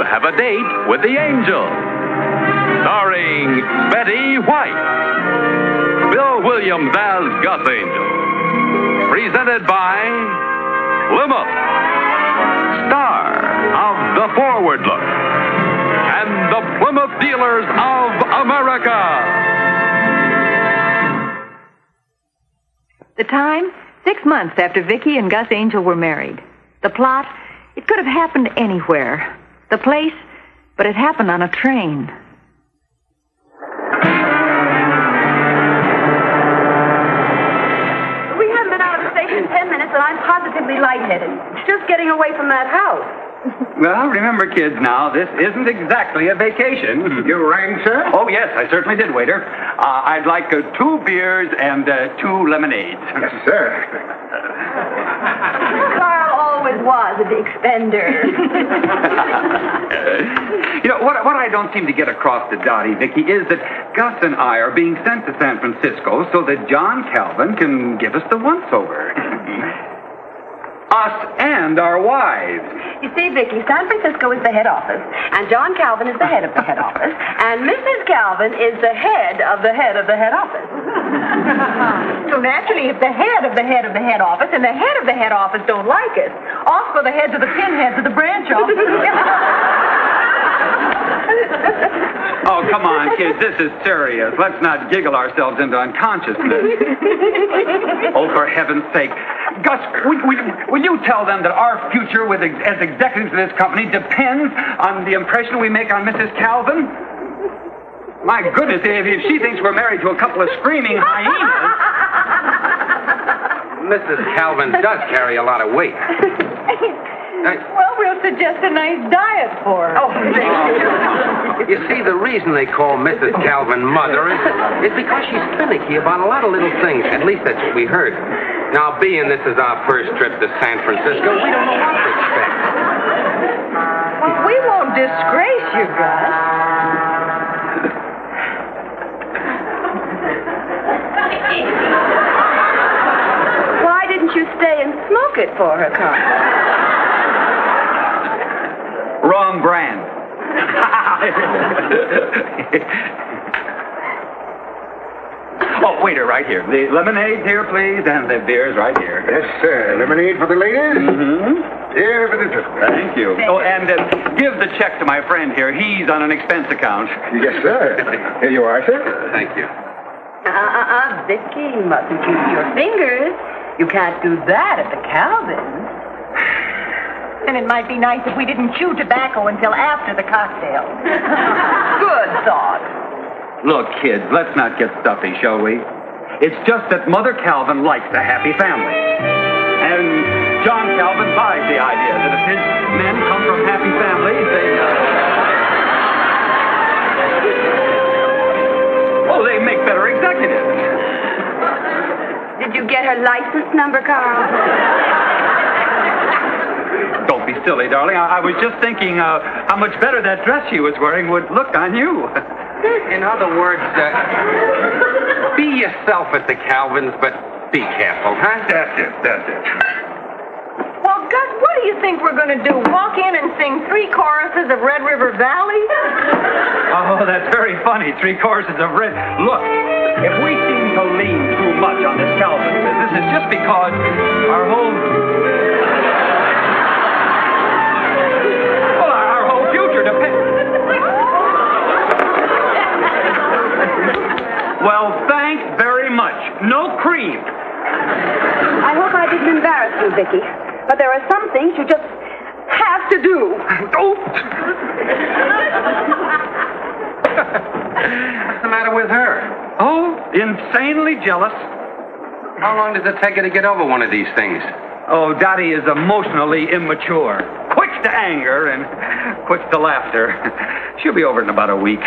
Have a Date with the Angel, starring Betty White, Bill Williams as Gus Angel, presented by Plymouth, star of The Forward Look, and the Plymouth Dealers of America. The time, 6 months after Vickie and Gus Angel were married. The plot, it could have happened anywhere. The place, but it happened on a train. We haven't been out of the station 10 minutes, and I'm positively lightheaded. Just getting away from that house. Well, remember, kids, now, this isn't exactly a vacation. You rang, sir? Oh, yes, I certainly did, waiter. I'd like 2 beers and 2 lemonades. Yes, sir. Carl always was a big spender. What I don't seem to get across to Dottie, Vickie, is that Gus and I are being sent to San Francisco so that John Calvin can give us the once-over. Us and our wives. You see, Vickie, San Francisco is the head office, and John Calvin is the head of the head office, and Mrs. Calvin is the head of the head of the head office. So naturally, if the head of the head of the head office and the head of the head office don't like us, off go the heads of the pinheads of the branch office. Oh, come on, kids. This is serious. Let's not giggle ourselves into unconsciousness. Oh, for heaven's sake. Gus, will you tell them that our future as executives of this company depends on the impression we make on Mrs. Calvin? My goodness, if she thinks we're married to a couple of screaming hyenas... Mrs. Calvin does carry a lot of weight. Well, we'll suggest a nice diet for her. Oh, thank You see, the reason they call Mrs. Calvin Mother is because she's finicky about a lot of little things. At least that's what we heard. Now, being this is our first trip to San Francisco, we don't know what to expect. Well, we won't disgrace you, Gus. Why didn't you stay and smoke it for her, Carl? Wrong brand. Oh, waiter, right here. The lemonade here, please, and the beers right here. Yes, sir. Lemonade for the ladies? Mm-hmm. Here for the gentlemen. Thank you. Oh, and give the check to my friend here. He's on an expense account. Yes, sir. Here you are, sir. Thank you. Vickie, you mustn't use your fingers. You can't do that at the Calvins. And it might be nice if we didn't chew tobacco until after the cocktail. Good thought. Look, kids, let's not get stuffy, shall we? It's just that Mother Calvin likes a happy family. And John Calvin buys the idea that if his men come from happy families, they make better executives. Did you get her license number, Carl? Don't be silly, darling. I was just thinking how much better that dress she was wearing would look on you. In other words, be yourself at the Calvins, but be careful, huh? That's it. Well, Gus, what do you think we're going to do? Walk in and sing 3 choruses of Red River Valley? Oh, that's very funny. 3 courses of red. Look, if we seem to lean too much on this Calvin business, it's just because our whole future depends. Well, thanks very much. No cream. I hope I didn't embarrass you, Vickie. But there are some things you just have to do. What's the matter with her? Oh, insanely jealous. How long does it take her to get over one of these things? Oh, Dottie is emotionally immature. Quick to anger and quick to laughter. She'll be over in about a week.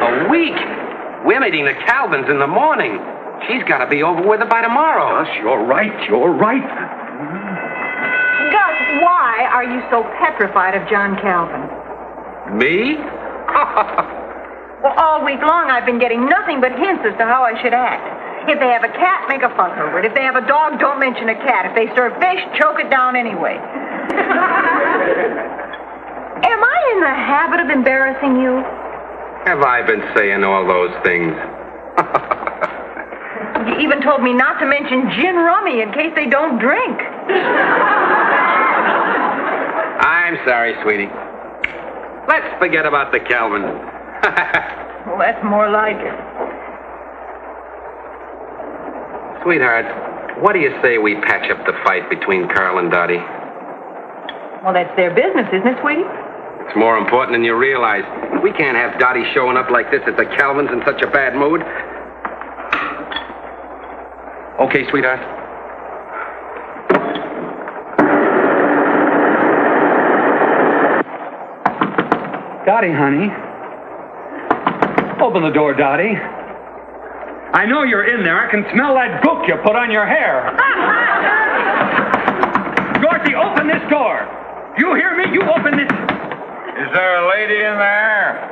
A week? We're meeting the Calvins in the morning. She's got to be over with it by tomorrow. Gosh, you're right. Why are you so petrified of John Calvin? Me? Well, all week long I've been getting nothing but hints as to how I should act. If they have a cat, make a fuss over it. If they have a dog, don't mention a cat. If they serve fish, choke it down anyway. Am I in the habit of embarrassing you? Have I been saying all those things? You even told me not to mention gin rummy in case they don't drink. I'm sorry, sweetie. Let's forget about the Calvin. Well, that's more like it. Sweetheart, what do you say we patch up the fight between Carl and Dottie? Well, that's their business, isn't it, sweetie? It's more important than you realize. We can't have Dottie showing up like this at the Calvins in such a bad mood. Okay, sweetheart. Dottie, honey. Open the door, Dottie. I know you're in there. I can smell that gook you put on your hair. Dorothy, open this door. You hear me? You open this. Is there a lady in there?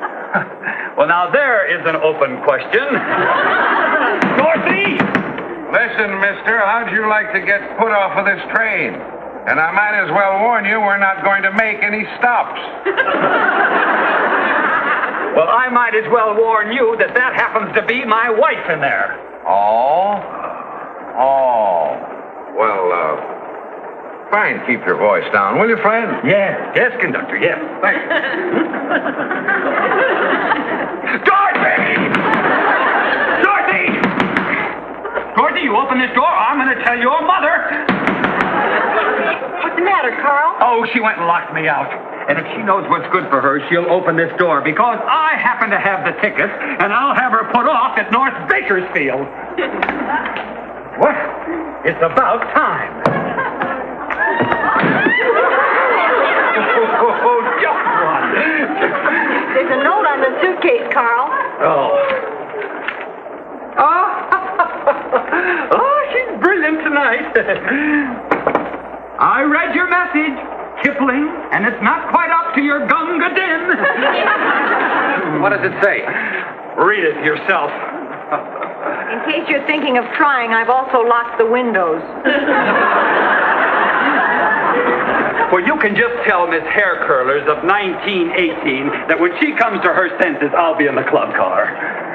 Well, now there is an open question. Dorothy! Listen, mister, how'd you like to get put off of this train? And I might as well warn you, we're not going to make any stops. Well, I might as well warn you that happens to be my wife in there. Oh? Well, try and keep your voice down, will you, friend? Yes, conductor, yes. Thanks. Dorothy! Dorothy, you open this door, I'm going to tell your mother. What's the matter, Carl? Oh, she went and locked me out. And if she knows what's good for her, she'll open this door because I happen to have the ticket, and I'll have her put off at North Bakersfield. What? It's about time. Oh, just one. There's a note on the suitcase, Carl. Oh, she's brilliant tonight. I read your message, Kipling, and it's not quite up to your Gunga Din. What does it say? Read it yourself. In case you're thinking of trying, I've also locked the windows. Well, you can just tell Miss Hair Curlers of 1918 that when she comes to her senses, I'll be in the club car.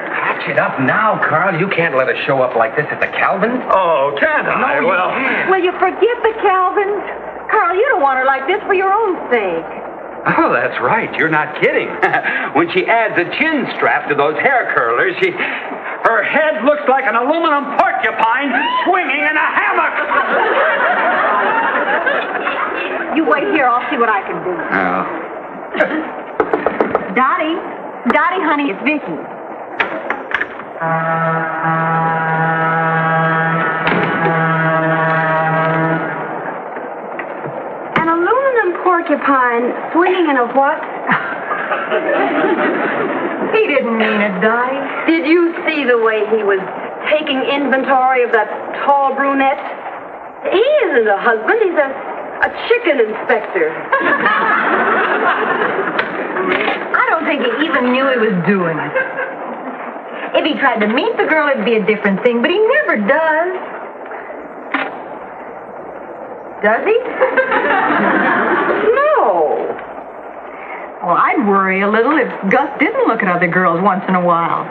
Patch it up now, Carl. You can't let us show up like this at the Calvins. Oh, can't I? No, well, you can't. Will you forget the Calvins? Carl, you don't want her like this for your own sake. Oh, that's right. You're not kidding. When she adds a chin strap to those hair curlers, her head looks like an aluminum porcupine swinging in a hammock. You wait here. I'll see what I can do. Dottie, honey, it's Vickie. An aluminum porcupine swinging in a what? He didn't mean it, Dottie. Did you see the way he was taking inventory of that tall brunette? He isn't a husband. He's a chicken inspector. I don't think he even knew he was doing it. If he tried to meet the girl, it'd be a different thing, but he never does. Does he? No. Well, I'd worry a little if Gus didn't look at other girls once in a while.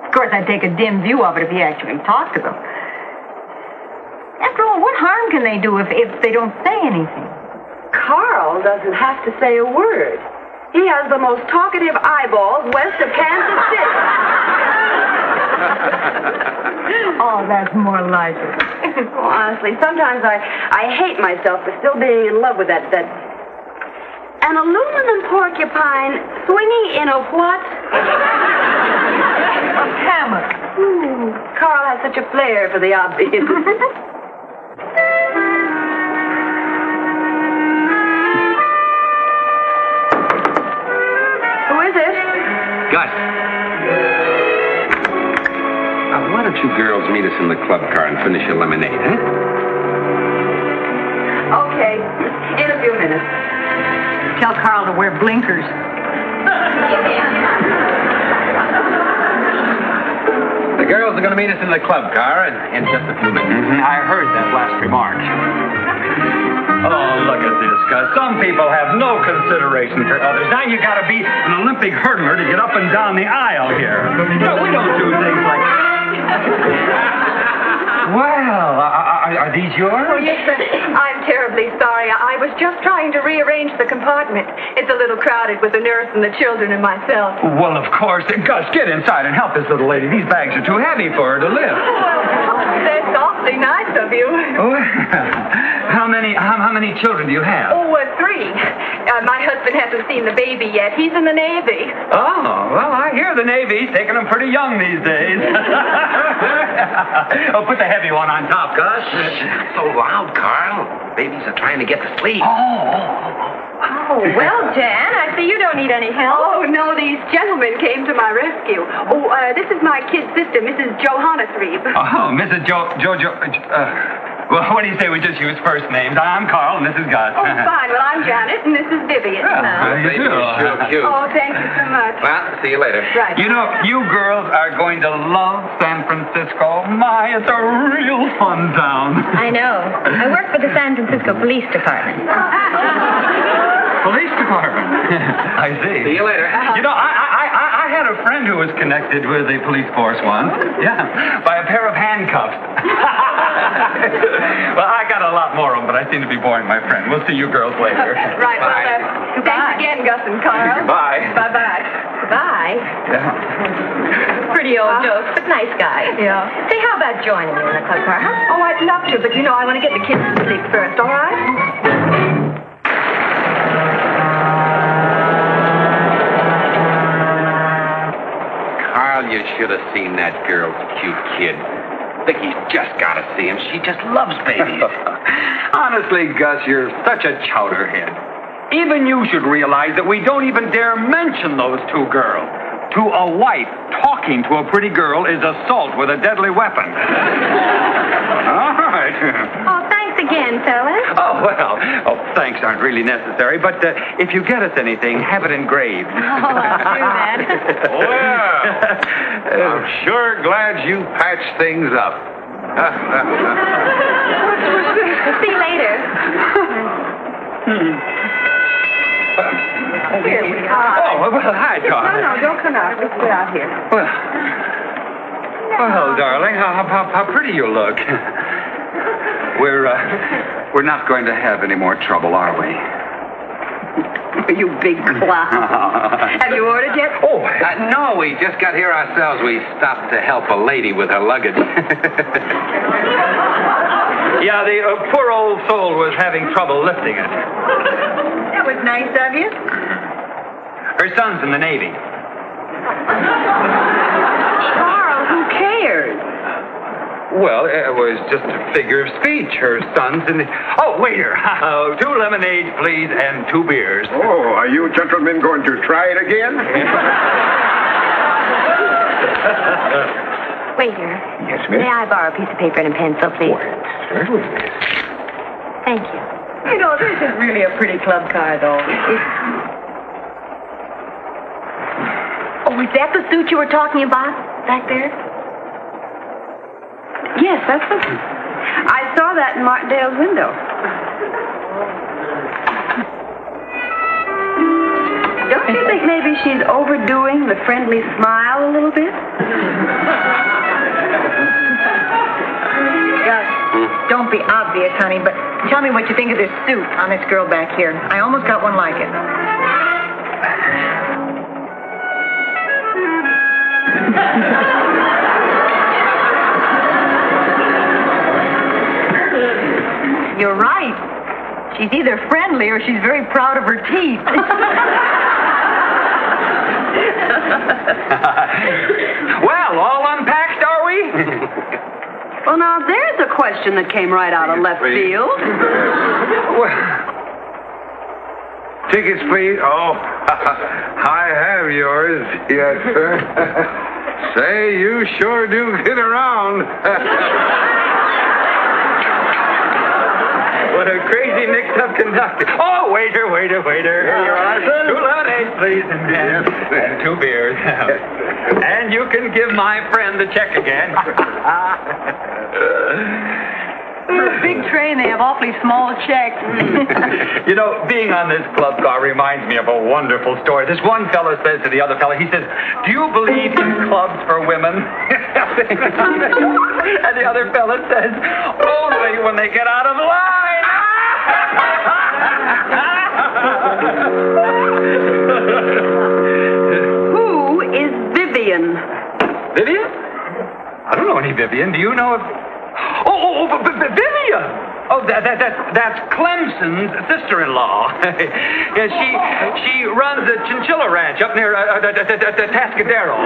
Of course, I'd take a dim view of it if he actually talked to them. After all, what harm can they do if they don't say anything? Carl doesn't have to say a word. He has the most talkative eyeballs west of Kansas City. Oh, that's more like it. Well, honestly, sometimes I hate myself for still being in love with that. An aluminum porcupine swinging in a what? A hammock. Carl has such a flair for the obvious. Gus. Now, why don't you girls meet us in the club car and finish your lemonade, huh? Okay. In a few minutes. Tell Carl to wear blinkers. The girls are going to meet us in the club car in just a few minutes. I heard that last remark. Oh, look at this, Gus. Some people have no consideration for others. Now you got to be an Olympic hurdler to get up and down the aisle here. No, we don't do things like Well, are these yours? Oh, yes, sir. I'm terribly sorry. I was just trying to rearrange the compartment. It's a little crowded with the nurse and the children and myself. Well, of course. Gus, get inside and help this little lady. These bags are too heavy for her to lift. That's awfully nice of you. Well, how many children do you have? Oh, 3. My husband hasn't seen the baby yet. He's in the Navy. Oh, well, I hear the Navy's taking them pretty young these days. Oh, put the heavy one on top, Gus. So loud, Carl. Babies are trying to get to sleep. Oh, well, Jan, I see you don't need any help. Oh, no, these gentlemen came to my rescue. Oh, this is my kid sister, Mrs. Johanna Threeb. Oh, Mrs. Well, what do you say we just use first names? I'm Carl, and this is Gus. Oh, fine. Well, I'm Janet, and this is Vivian. Baby, you're sure cute. Oh, thank you so much. Well, see you later. Right. You know, you girls are going to love San Francisco. My, it's a real fun town. I know. I work for the San Francisco Police Department. Police department. I see. See you later. You know, I had a friend who was connected with the police force once. Yeah, by a pair of handcuffs. Well, I got a lot more of them, but I seem to be boring my friend. We'll see you girls later. Right. Bye. Well, thanks again, Gus and Carl. Bye. Bye-bye. Bye. Yeah. Pretty old jokes, but nice guy. Yeah. Say, how about joining me in the club car, huh? Oh, I'd love to, but you know, I want to get the kids to sleep first, all right? Carl, you should have seen that girl's cute kid. Vickie's just got to see him. She just loves babies. Honestly, Gus, you're such a chowderhead. Even you should realize that we don't even dare mention those two girls. To a wife, talking to a pretty girl is assault with a deadly weapon. All right. Oh, thanks again, fellas. Oh, well. Oh, thanks aren't really necessary, but if you get us anything, have it engraved. Oh, I'll do that. Well, I'm sure glad you patched things up. We'll see you later. Here we are. Oh, well, hi, darling. No, don't come out. Let's sit out here. Well, darling, how pretty you look. We're not going to have any more trouble, are we? You big clown. Have you ordered yet? Oh, no, we just got here ourselves. We stopped to help a lady with her luggage. Yeah, the poor old soul was having trouble lifting it. That was nice of you. Her son's in the Navy. Carl, who cares? Well, it was just a figure of speech. Her son's in the... Oh, waiter. 2 lemonades, please, and 2 beers. Oh, are you gentlemen going to try it again? Waiter. Yes, miss? May I borrow a piece of paper and a pencil, please? Certainly, miss. Thank you. You know, this is really a pretty club car, though. Oh, is that the suit you were talking about back there? Yes, that's it. I saw that in Martindale's window. Don't you think maybe she's overdoing the friendly smile a little bit? Gus, don't be obvious, honey, but tell me what you think of this suit on this girl back here. I almost got one like it. You're right. She's either friendly or she's very proud of her teeth. Well, all unpacked, are we? Well, now, there's a question that came right out of left field. Tickets, please. Oh, I have yours. Yes, sir. Say, you sure do get around. what a crazy mixed-up conductor. Oh, waiter. Here you are. 2 lemonades, please, and 2 beers. And you can give my friend the check again. A big tray, and they have awfully small checks. You know, being on this club car reminds me of a wonderful story. This one fellow says to the other fellow, he says, "Do you believe in clubs for women?" And the other fellow says, "Only when they get out of line." Who is Vivian? Vivian? I don't know any Vivian. Do you know of... Vivian! Oh, that's Clemson's sister-in-law. Yeah, she runs a chinchilla ranch up near Tascadero.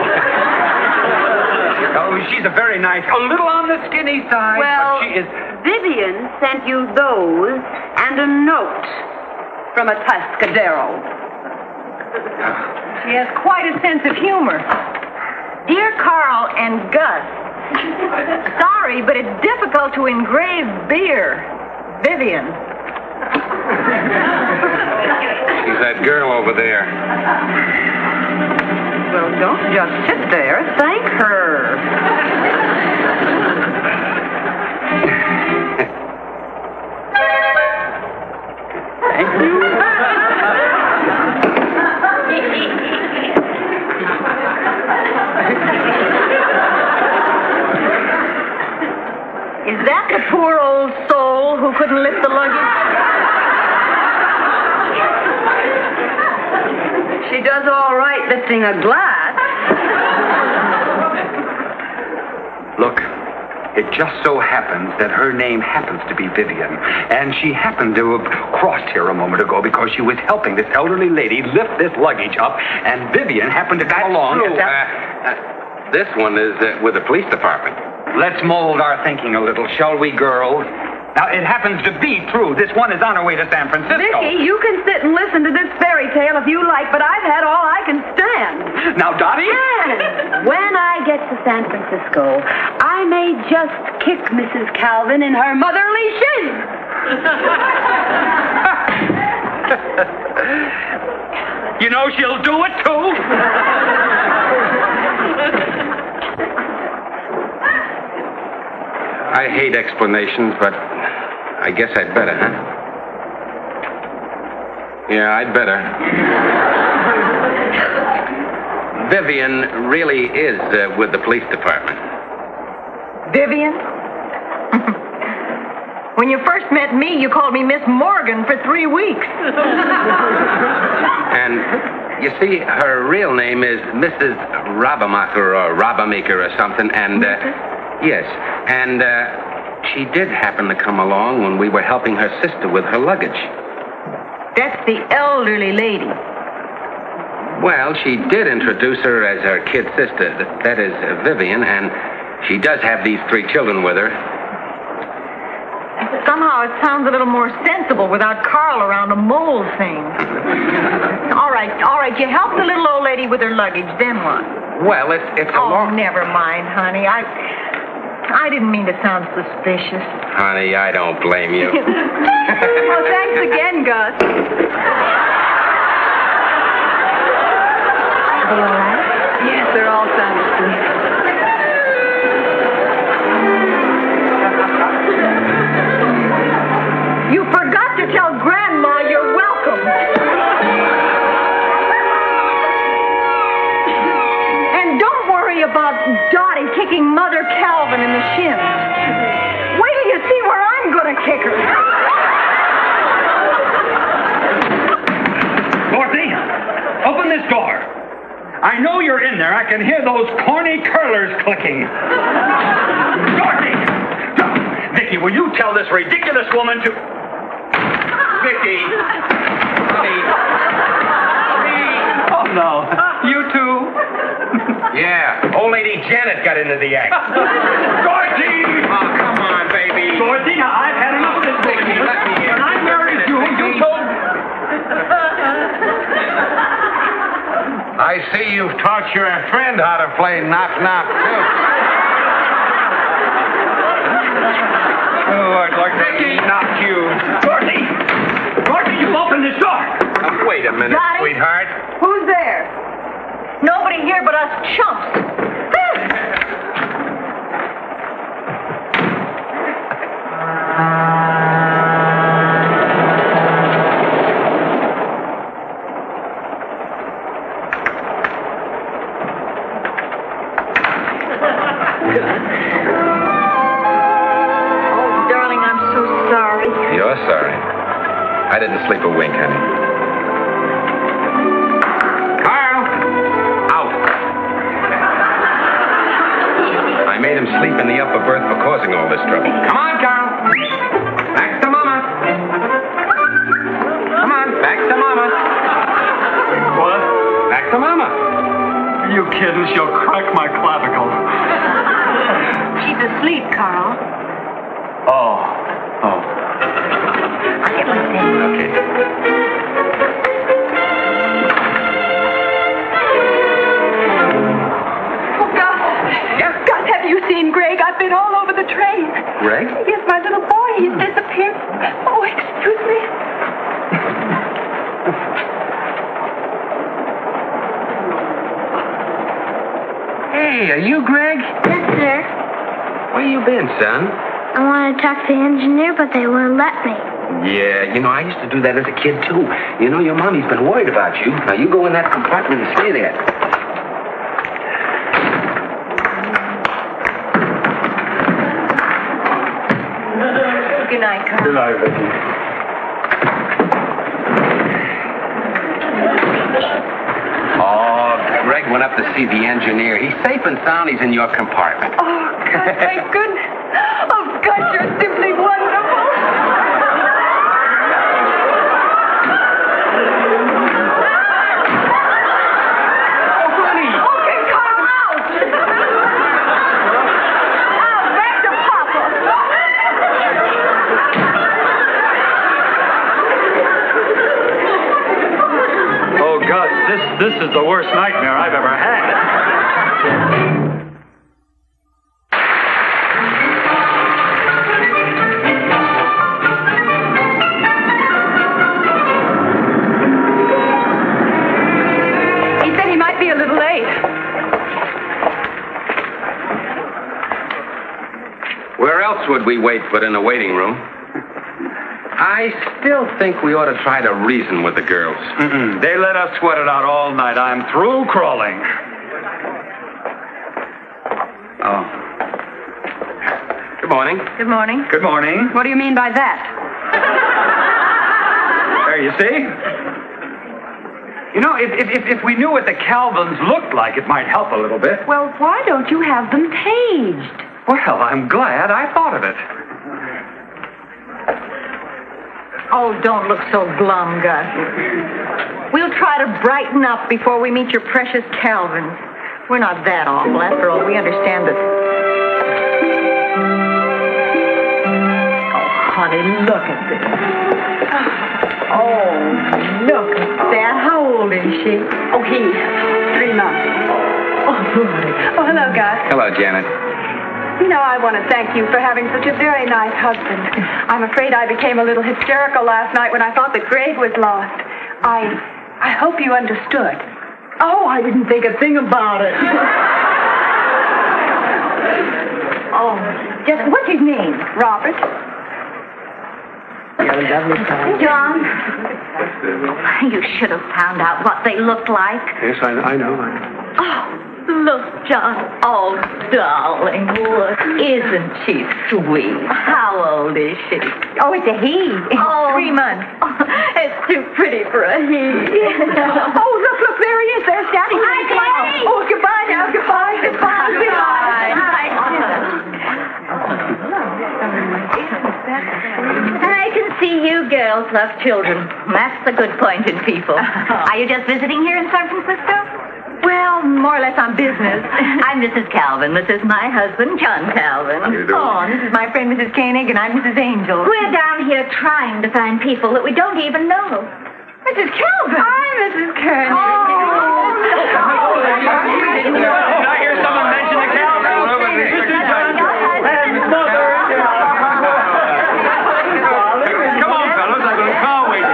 Oh, she's a very nice, a little on the skinny side, Well, but she is... Vivian sent you those and a note from a Tascadero. She has quite a sense of humor. Dear Carl and Gus, sorry, but it's difficult to engrave beer. Vivian. She's that girl over there. Well, don't just sit there. Thank her. Thank you. Is that the poor old soul who couldn't lift the luggage? She does all right lifting a glass. Look, it just so happens that her name happens to be Vivian, and she happened to have crossed here a moment ago because she was helping this elderly lady lift this luggage up, and Vivian happened to come along True. at that... This one is with the police department. Let's mold our thinking a little, shall we, girls? Now, it happens to be true. This one is on her way to San Francisco. Vickie, you can sit and listen to this fairy tale if you like, but I've had all I can stand. Now, Dottie? And when I get to San Francisco, I may just kick Mrs. Calvin in her motherly shins. You know she'll do it, too. I hate explanations, but I guess I'd better, huh? Yeah, I'd better. Vivian really is with the police department. Vivian? When you first met me, you called me Miss Morgan for 3 weeks. And, you see, her real name is Mrs. Robamacher or Robamaker or something, and, yes, and she did happen to come along when we were helping her sister with her luggage. That's the elderly lady. Well, she did introduce her as her kid sister. That is Vivian, and she does have these 3 children with her. Somehow it sounds a little more sensible without Carl around a mole thing. All right. You helped the little old lady with her luggage, then what? Well, it's a long... never mind, honey. I didn't mean to sound suspicious. Honey, I don't blame you. Well, thanks again, Gus. Are they all right? Yes, they're all sound asleep. You forgot to tell Grandma you're welcome. And don't worry about Dottie kicking Mother Calvin in the shins. Wait till you see where I'm going to kick her. Dorothy, open this door. I know you're in there. I can hear those corny curlers clicking. Dorothy! Vickie, will you tell this ridiculous woman to... Vickie! Oh, no. You too? Yeah, old lady Janet got into the act. Dorothy! Oh, come on, baby. Dorothy, now I've had enough of this, Vickie. Let me in. When I married you, you told... I see you've taught your friend how to play knock-knock, too. Oh, I'd like to knock you. a minute, Got it? sweetheart. Who's there? Nobody here but us chumps. Oh, darling, I'm so sorry. You're sorry. I didn't sleep a wink, honey. Carl! Out! I made him sleep in the upper berth for causing all this trouble. Come on, Carl! Back to Mama! Come on, back to Mama! What? Back to Mama! You kidding? She'll crack my clavicle. She's asleep, Carl. Oh. I'll get my thing. Okay. Oh, Gus. Yeah? Gus, have you seen Greg? I've been all over the train. Greg? Yes, my little boy. He's disappeared. Oh, excuse me. Hey, are you Greg? Yes, sir. Where you been, son? I want to talk to the engineer, but they won't let me. Yeah, I used to do that as a kid, too. Your mommy's been worried about you. Now, you go in that compartment and stay there. Good night, Carl. Good night, Vickie. Oh, Greg went up to see the engineer. He's safe and sound. He's in your compartment. Oh, Gus, thank goodness. Oh, Gus, you're simply wonderful. Okay, Carl, out. Out, back to Papa. Oh, Gus, this is the worst nightmare I've ever had. He said he might be a little late. Where else would we wait but in the waiting room? I still think we ought to try to reason with the girls. They let us sweat it out all night. I'm through crawling. Oh. Good morning. Good morning. Good morning. What do you mean by that? There, you see? If we knew what the Calvins looked like, it might help a little bit. Well, why don't you have them paged? Well, I'm glad I thought of it. Oh, don't look so glum, Gus. We'll try to brighten up before we meet your precious Calvins. We're not that awful. After all, we understand that... Oh, honey, look at this. Oh, look at that. How old is she? Oh, he. 3 months. Oh, good. Oh, hello, Gus. Hello, Janet. I want to thank you for having such a very nice husband. I'm afraid I became a little hysterical last night when I thought that Greg was lost. I hope you understood. Oh, I didn't think a thing about it. Oh, just what's his name? Robert? You're a lovely fellow. John, you should have found out what they looked like. Yes, I know. Oh, look, John. Oh, darling, look. Isn't she sweet? How old is she? Oh, it's a he. Oh. 3 months. Oh, it's too pretty for a he. Oh, look, there he is. There's Daddy. Hi, Daddy. Oh, goodbye now. Goodbye. I can see you girls love children. That's the good point in people. Are you just visiting here in San Francisco? Well, more or less on business. I'm Mrs. Calvin. This is my husband, John Calvin. How you doing? Oh, this is my friend Mrs. Koenig, and I'm Mrs. Angel. We're down here trying to find people that we don't even know. Mrs. Calvin. Hi, Mrs. Kern. Did I hear someone mention the Calvins? Come on, fellas. I've got a car waiting.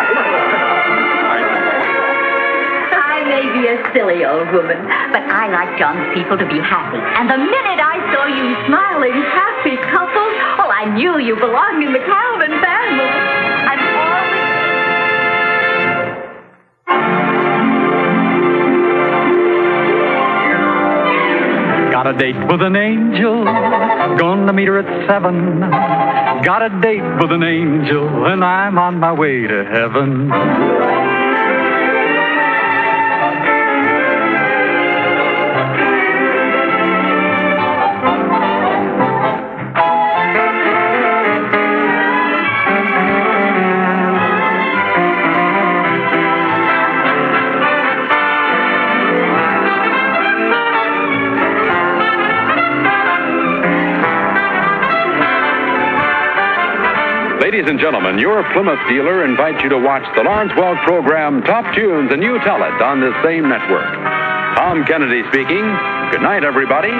old woman. But I like John's people to be happy. And the minute I saw you smiling, happy couples, well, I knew you belonged in the Calvin family. I'm Got a date with an angel, gonna meet her at 7. Got a date with an angel, and I'm on my way to heaven. Ladies and gentlemen, your Plymouth dealer invites you to watch the Lawrence Welk program Top Tunes, and you tell it on this same network. Tom Kennedy speaking. Good night, everybody.